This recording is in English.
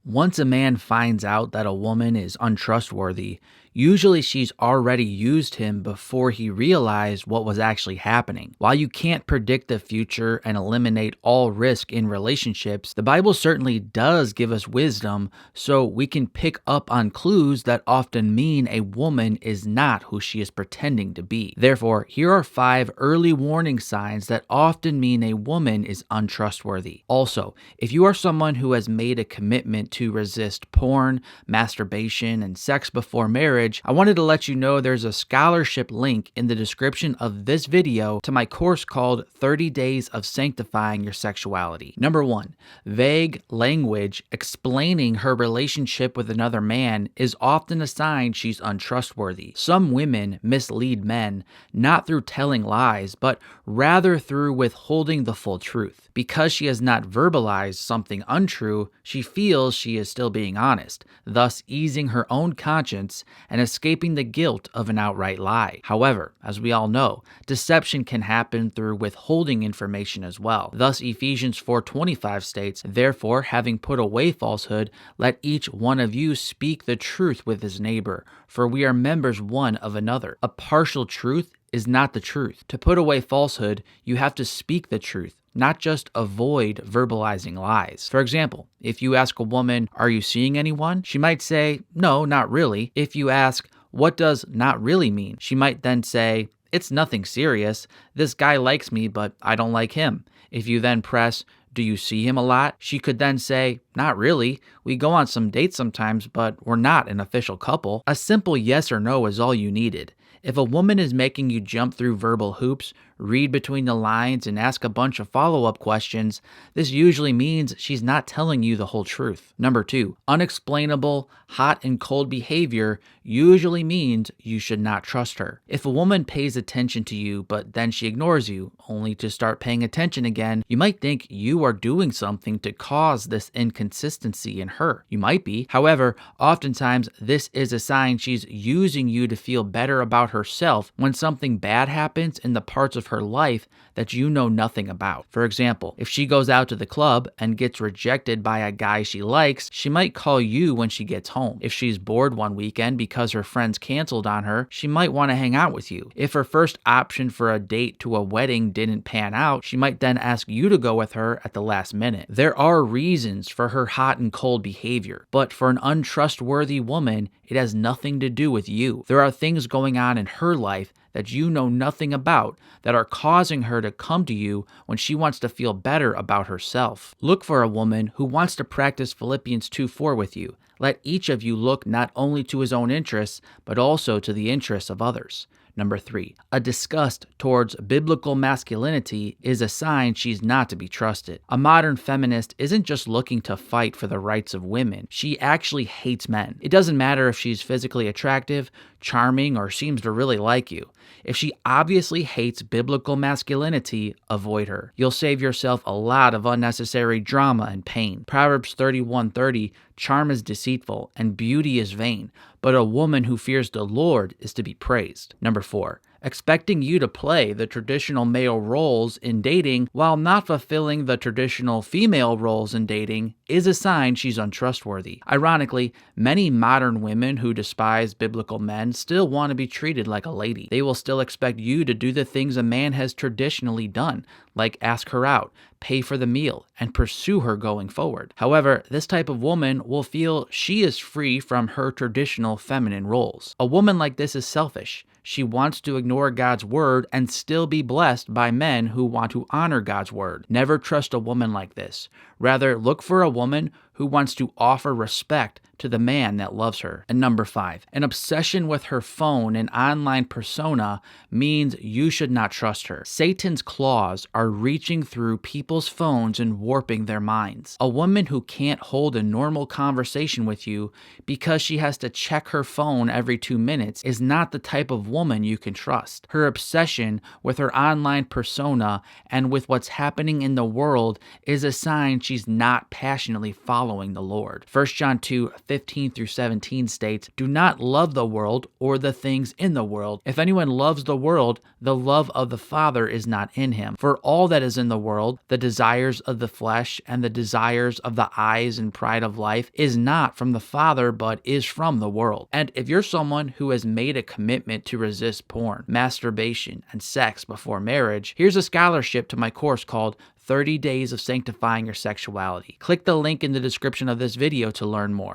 Once a man finds out that a woman is untrustworthy, usually she's already used him before he realized what was actually happening. While you can't predict the future and eliminate all risk in relationships, the Bible certainly does give us wisdom so we can pick up on clues that often mean a woman is not who she is pretending to be. Therefore, here are 5 early warning signs that often mean a woman is untrustworthy. Also, if you are someone who has made a commitment to resist porn, masturbation, and sex before marriage, I wanted to let you know there's a scholarship link in the description of this video to my course called 30 Days of Sanctifying Your Sexuality. Number 1, vague language explaining her relationship with another man is often a sign she's untrustworthy. Some women mislead men not through telling lies, but rather through withholding the full truth. Because she has not verbalized something untrue, she feels she is still being honest, thus easing her own conscience and escaping the guilt of an outright lie. However, as we all know, deception can happen through withholding information as well. Thus, Ephesians 4:25 states, "Therefore, having put away falsehood, let each one of you speak the truth with his neighbor, for we are members one of another." A partial truth is not the truth. To put away falsehood, you have to speak the truth, not just avoid verbalizing lies. For example, if you ask a woman, "Are you seeing anyone?" she might say, "No, not really." If you ask, "What does not really mean?" she might then say, "It's nothing serious. This guy likes me, but I don't like him." If you then press, "Do you see him a lot?" she could then say, "Not really. We go on some dates sometimes, but we're not an official couple." A simple yes or no is all you needed. If a woman is making you jump through verbal hoops, read between the lines, and ask a bunch of follow-up questions, this usually means she's not telling you the whole truth. Number 2, unexplainable, hot and cold behavior usually means you should not trust her. If a woman pays attention to you, but then she ignores you, only to start paying attention again, you might think you are doing something to cause this inconsistency in her. You might be. However, oftentimes this is a sign she's using you to feel better about herself when something bad happens in the parts of her life that you know nothing about. For example, if she goes out to the club and gets rejected by a guy she likes, she might call you when she gets home. If she's bored one weekend because her friends canceled on her, she might want to hang out with you. If her first option for a date to a wedding didn't pan out, she might then ask you to go with her at the last minute. There are reasons for her hot and cold behavior, but for an untrustworthy woman, it has nothing to do with you. There are things going on in her life that you know nothing about that are causing her to come to you when she wants to feel better about herself. Look for a woman who wants to practice Philippians 2:4 with you. Let each of you look not only to his own interests, but also to the interests of others. Number 3, a disgust towards biblical masculinity is a sign she's not to be trusted. A modern feminist isn't just looking to fight for the rights of women. She actually hates men. It doesn't matter if she's physically attractive, charming, or seems to really like you. If she obviously hates biblical masculinity, avoid her. You'll save yourself a lot of unnecessary drama and pain. Proverbs 31:30, "Charm is deceitful, and beauty is vain, but a woman who fears the Lord is to be praised." Number 4, expecting you to play the traditional male roles in dating while not fulfilling the traditional female roles in dating is a sign she's untrustworthy. Ironically, many modern women who despise biblical men still want to be treated like a lady. They will still expect you to do the things a man has traditionally done, like ask her out, pay for the meal, and pursue her going forward. However, this type of woman will feel she is free from her traditional feminine roles. A woman like this is selfish. She wants to ignore God's word and still be blessed by men who want to honor God's word. Never trust a woman like this. Rather, look for a woman who wants to offer respect to the man that loves her. And number 5, an obsession with her phone and online persona means you should not trust her. Satan's claws are reaching through people's phones and warping their minds. A woman who can't hold a normal conversation with you because she has to check her phone every 2 minutes is not the type of woman you can trust. Her obsession with her online persona and with what's happening in the world is a sign she's not passionately following the Lord. 1 John 2, 15 through 17 states, "Do not love the world or the things in the world. If anyone loves the world, the love of the Father is not in him. For all that is in the world, the desires of the flesh and the desires of the eyes and pride of life, is not from the Father, but is from the world." And if you're someone who has made a commitment to resist porn, masturbation, and sex before marriage, here's a scholarship to my course called 30 Days of Sanctifying Your Sexuality. Click the link in the description of this video to learn more.